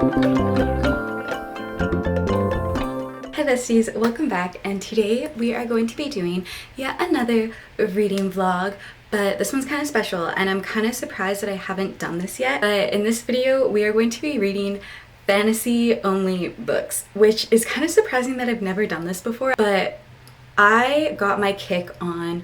Hi besties, welcome back, and today we are going to be doing yet another reading vlog, but this one's kind of special and I'm kind of surprised that I haven't done this yet. But in this video we are going to be reading fantasy only books, which is kind of surprising that I've never done this before, but I got my kick on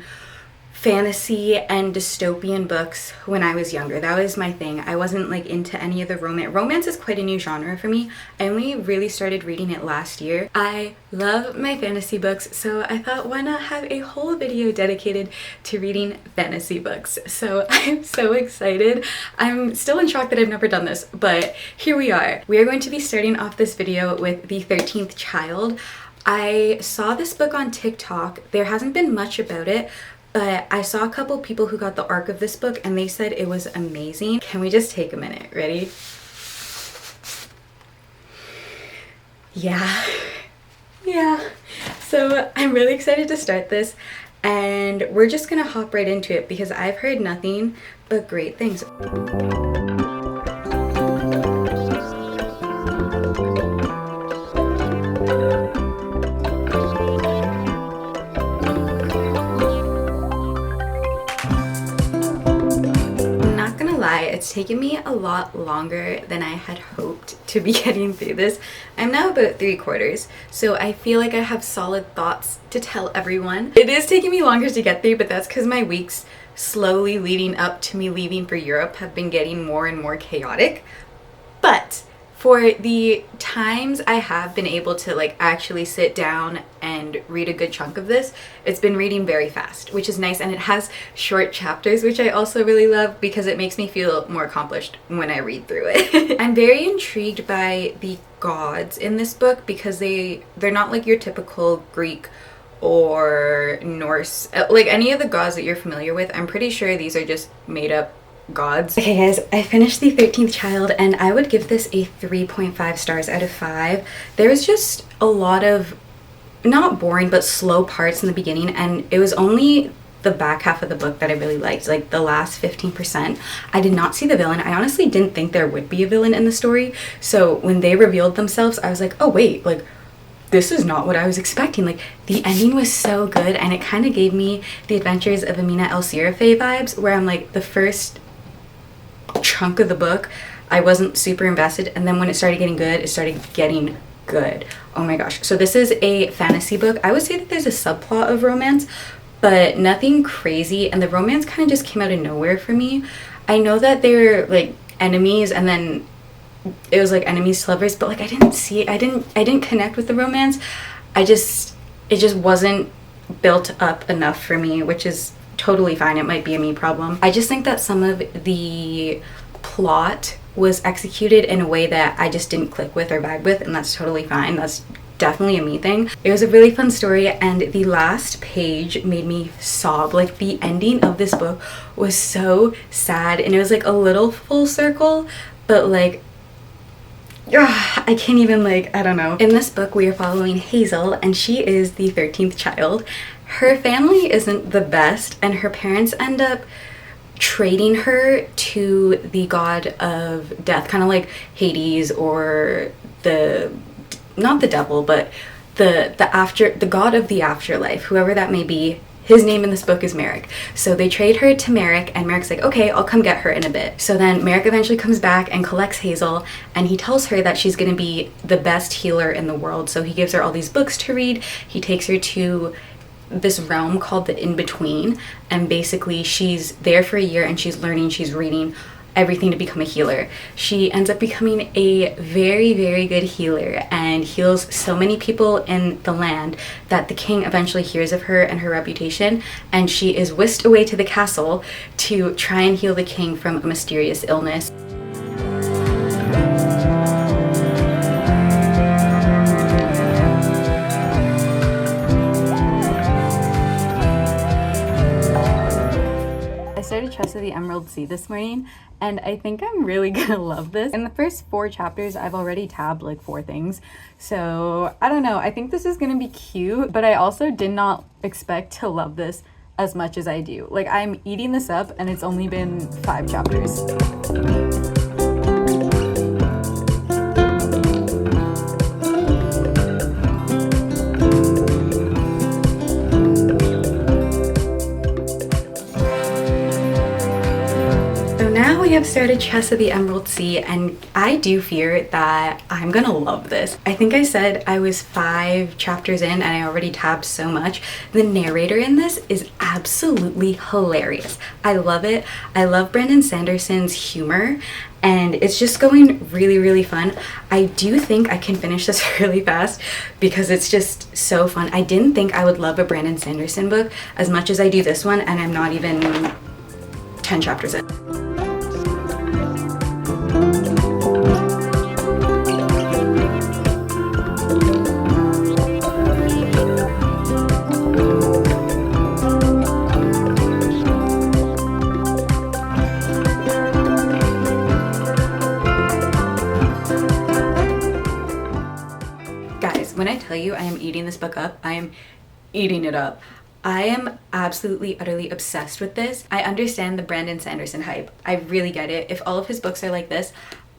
fantasy and dystopian books when I was younger. That was my thing. I wasn't like into any of the romance. Romance is quite a new genre for me. I only really started reading it last year. I love my fantasy books, so I thought why not have a whole video dedicated to reading fantasy books. So I'm so excited. I'm still in shock that I've never done this, but here we are. We are going to be starting off this video with The 13th Child. I saw this book on TikTok. There hasn't been much about it, but I saw a couple people who got the arc of this book and they said it was amazing. Can we just take a minute? Ready? Yeah. So I'm really excited to start this, and we're just gonna hop right into it because I've heard nothing but great things. It's taken me a lot longer than I had hoped to be getting through this. I'm now about 3/4, so I feel like I have solid thoughts to tell everyone. It is taking me longer to get through, but that's because my weeks slowly leading up to me leaving for Europe have been getting more and more chaotic. But for the times I have been able to like actually sit down and read a good chunk of this, it's been reading very fast, which is nice, and it has short chapters, which I also really love because it makes me feel more accomplished when I read through it. I'm very intrigued by the gods in this book because they're not like your typical Greek or Norse, like any of the gods that you're familiar with. I'm pretty sure these are just made up gods. Okay guys, I finished The 13th Child and I would give this a 3.5 stars out of 5. There was just a lot of not boring but slow parts in the beginning, and it was only the back half of the book that I really liked, like the last 15%. I did not see the villain. I honestly didn't think there would be a villain in the story, so when they revealed themselves I was like, oh wait, like this is not what I was expecting. Like the ending was so good, and it kind of gave me The Adventures of Amina El Sirafe vibes, where I'm like, the first chunk of the book I wasn't super invested, and then when it started getting good, it started getting good. Oh my gosh. So this is a fantasy book. I would say that there's a subplot of romance, but nothing crazy, and the romance kind of just came out of nowhere for me. I know that they're like enemies, and then it was like enemies to lovers, but like I didn't see it. I didn't connect with the romance. It just wasn't built up enough for me, which is totally fine. It might be a me problem. I just think that some of the plot was executed in a way that I just didn't click with or vibe with, and that's totally fine. That's definitely a me thing. It was a really fun story, and the last page made me sob. Like the ending of this book was so sad, and it was like a little full circle, but like I can't even, like, I don't know. In this book we are following Hazel, and she is the 13th child. Her family isn't the best, and her parents end up trading her to the god of death, kind of like Hades, or not the devil, but the god of the afterlife, whoever that may be. His name in this book is Merrick. So they trade her to Merrick, and Merrick's like, okay, I'll come get her in a bit. So then Merrick eventually comes back and collects Hazel, and he tells her that she's gonna be the best healer in the world. So he gives her all these books to read. He takes her to this realm called the In-Between, and basically she's there for a year and she's learning, she's reading everything to become a healer. She ends up becoming a very, very good healer and heals so many people in the land that the king eventually hears of her and her reputation, and she is whisked away to the castle to try and heal the king from a mysterious illness. I started Tress of the Emerald Sea this morning, and I think I'm really gonna love this. In the first 4 chapters, I've already tabbed like 4 things, so I don't know. I think this is gonna be cute, but I also did not expect to love this as much as I do. Like, I'm eating this up, and it's only been 5 chapters. started Tress of the Emerald Sea, and I do fear that I'm gonna love this. I think I said I was 5 chapters in and I already tabbed so much. The narrator in this is absolutely hilarious. I love it. I love Brandon Sanderson's humor, and it's just going really, really fun. I do think I can finish this really fast because it's just so fun. I didn't think I would love a Brandon Sanderson book as much as I do this one, and I'm not even 10 chapters in. Guys, when I tell you I am eating this book up, I am eating it up. I am absolutely, utterly obsessed with this. I understand the Brandon Sanderson hype. I really get it. If all of his books are like this,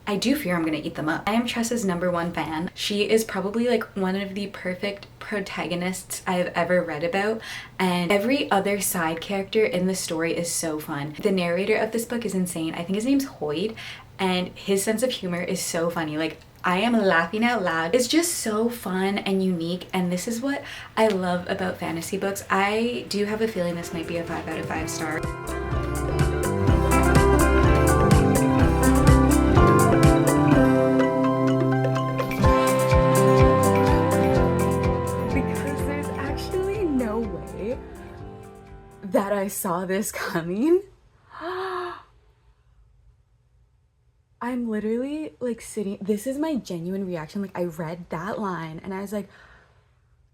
I do fear I'm gonna eat them up. I am Tress's #1 fan. She is probably like one of the perfect protagonists I have ever read about, and every other side character in the story is so fun. The narrator of this book is insane. I think his name's Hoyd, and his sense of humor is so funny. Like, I am laughing out loud. It's just so fun and unique, and this is what I love about fantasy books. I do have a feeling this might be a 5 out of 5 star. Because there's actually no way that I saw this coming. I'm literally like sitting, this is my genuine reaction. Like, I read that line and I was like,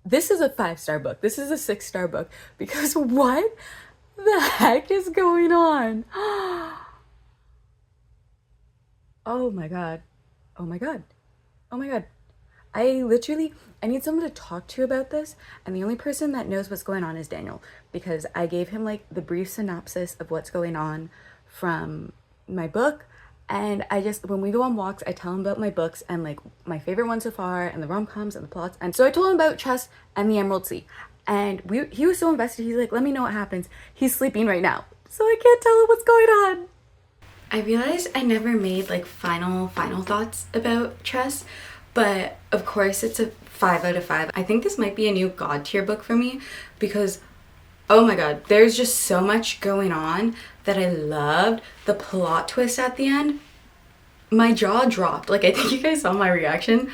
this is a 5-star book. This is a 6-star book, because what the heck is going on? Oh my God. Oh my God. Oh my God. I need someone to talk to about this, and the only person that knows what's going on is Daniel, because I gave him like the brief synopsis of what's going on from my book. And I just, when we go on walks, I tell him about my books and like my favorite ones so far and the rom-coms and the plots. And so I told him about Tress and the Emerald Sea, and he was so invested. He's like, let me know what happens. He's sleeping right now, so I can't tell him what's going on. I realized I never made like final thoughts about Tress, but of course it's a 5 out of 5. I think this might be a new God tier book for me, because oh my God, there's just so much going on that I loved. The plot twist at the end, my jaw dropped. Like, I think you guys saw my reaction.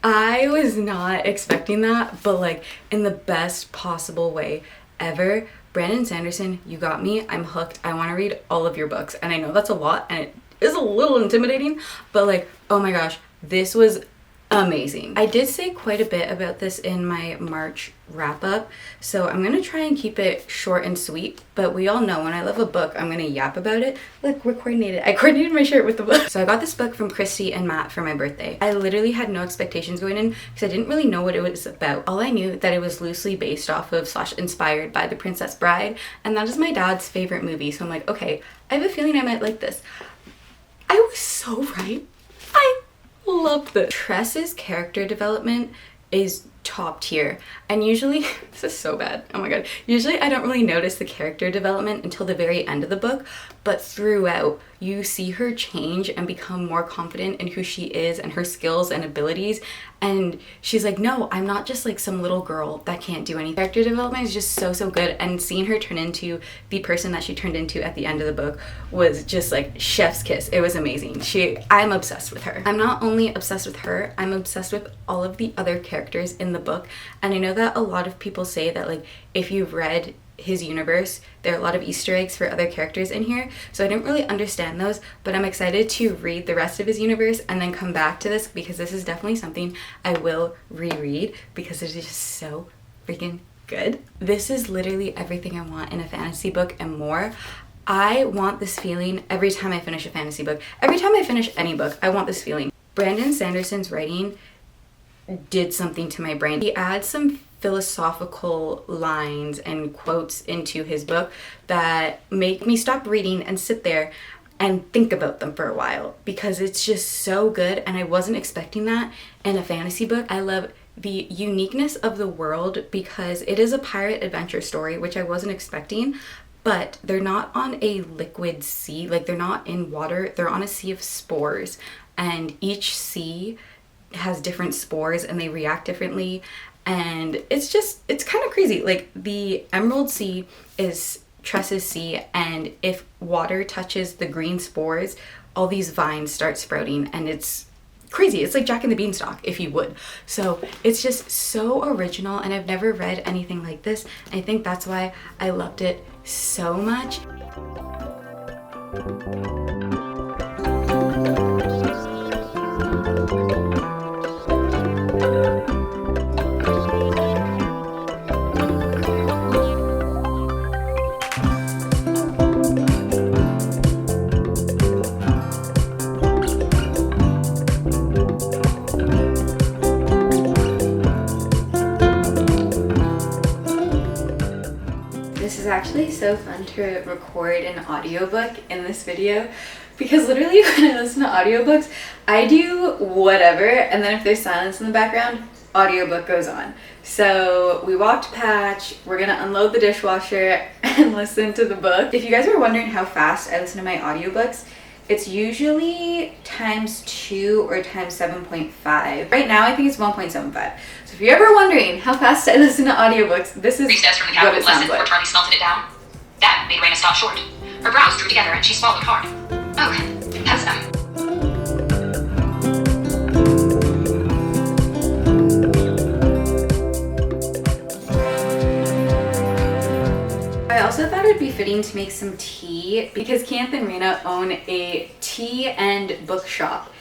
I was not expecting that, but like in the best possible way ever. Brandon Sanderson, you got me. I'm hooked. I want to read all of your books. And I know that's a lot and it is a little intimidating, but like, oh my gosh, this was amazing. I did say quite a bit about this in my March wrap up, so I'm gonna try and keep it short and sweet, but we all know when I love a book, I'm gonna yap about it. Look, we're coordinated. I coordinated my shirt with the book. So I got this book from Christy and Matt for my birthday. I literally had no expectations going in because I didn't really know what it was about. All I knew that it was loosely based off of / inspired by The Princess Bride, and that is my dad's favorite movie, so I'm like, okay, I have a feeling I might like this. I was so right. I loved this. Tress's character development is top tier, and usually this is so bad, oh my God, usually I don't really notice the character development until the very end of the book, but throughout you see her change and become more confident in who she is and her skills and abilities, and she's like, no, I'm not just like some little girl that can't do anything. Character development is just so good, and seeing her turn into the person that she turned into at the end of the book was just like chef's kiss. It was amazing. I'm obsessed with her. I'm not only obsessed with her, I'm obsessed with all of the other characters in the book, and I know that a lot of people say that like if you've read his universe, there are a lot of Easter eggs for other characters in here, so I didn't really understand those, but I'm excited to read the rest of his universe and then come back to this, because this is definitely something I will reread because it is just so freaking good. This is literally everything I want in a fantasy book and more. I want this feeling every time I finish a fantasy book. Every time I finish any book, I want this feeling. Brandon Sanderson's writing did something to my brain. He adds some philosophical lines and quotes into his book that make me stop reading and sit there and think about them for a while, because it's just so good, and I wasn't expecting that in a fantasy book. I love the uniqueness of the world because it is a pirate adventure story, which I wasn't expecting, but they're not on a liquid sea, like they're not in water, they're on a sea of spores, and each sea has different spores and they react differently, and it's kind of crazy. Like the Emerald Sea is Tress's sea, and if water touches the green spores, all these vines start sprouting, and it's crazy. It's like Jack and the Beanstalk, if you would. So it's just so original, and I've never read anything like this. I think that's why I loved it so much. This is actually so fun to record an audiobook in this video, because literally when I listen to audiobooks, I do whatever, and then if there's silence in the background, audiobook goes on. So we walked Patch, we're gonna unload the dishwasher and listen to the book. If you guys were wondering how fast I listen to my audiobooks, it's usually ×2 or ×7.5. Right now I think it's 1.75. So if you're ever wondering how fast I listen to audiobooks, this is from the what it sounds lesson like. Charlie smelted it down. That made Raina stop short. Her brows drew together and she swallowed hard. Oh, that's I also thought it would be fitting to make some tea, because Keith and Raina own a tea and bookshop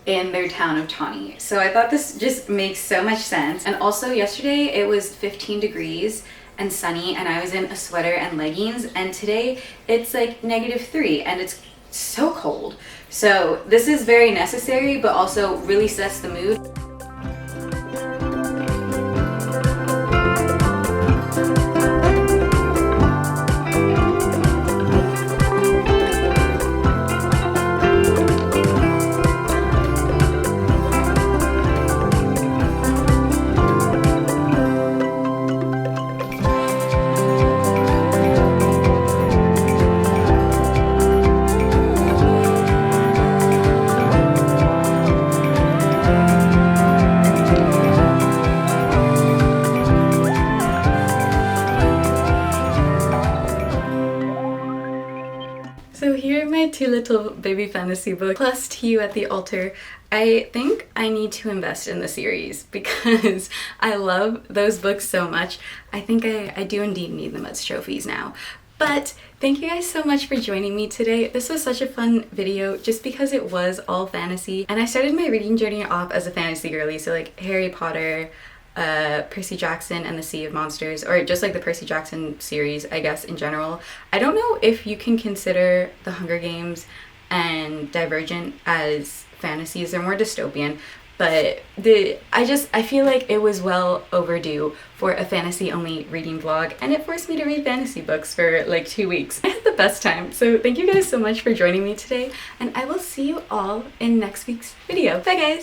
in their town of Tawny. So I thought this just makes so much sense. And also yesterday it was 15 degrees and sunny, and I was in a sweater and leggings, and today it's like -3 and it's so cold. So this is very necessary, but also really sets the mood. So here are my 2 little baby fantasy books, plus To You at the Altar. I think I need to invest in the series because I love those books so much. I think I do indeed need them as trophies now. But thank you guys so much for joining me today. This was such a fun video just because it was all fantasy. And I started my reading journey off as a fantasy girly, so like Harry Potter, Percy Jackson and the Sea of Monsters, or just like the Percy Jackson series, I guess, in general. I don't know if you can consider The Hunger Games and Divergent as fantasies. They're more dystopian, but I feel like it was well overdue for a fantasy only reading vlog, and it forced me to read fantasy books for like 2 weeks. I had the best time. So thank you guys so much for joining me today, and I will see you all in next week's video. Bye guys!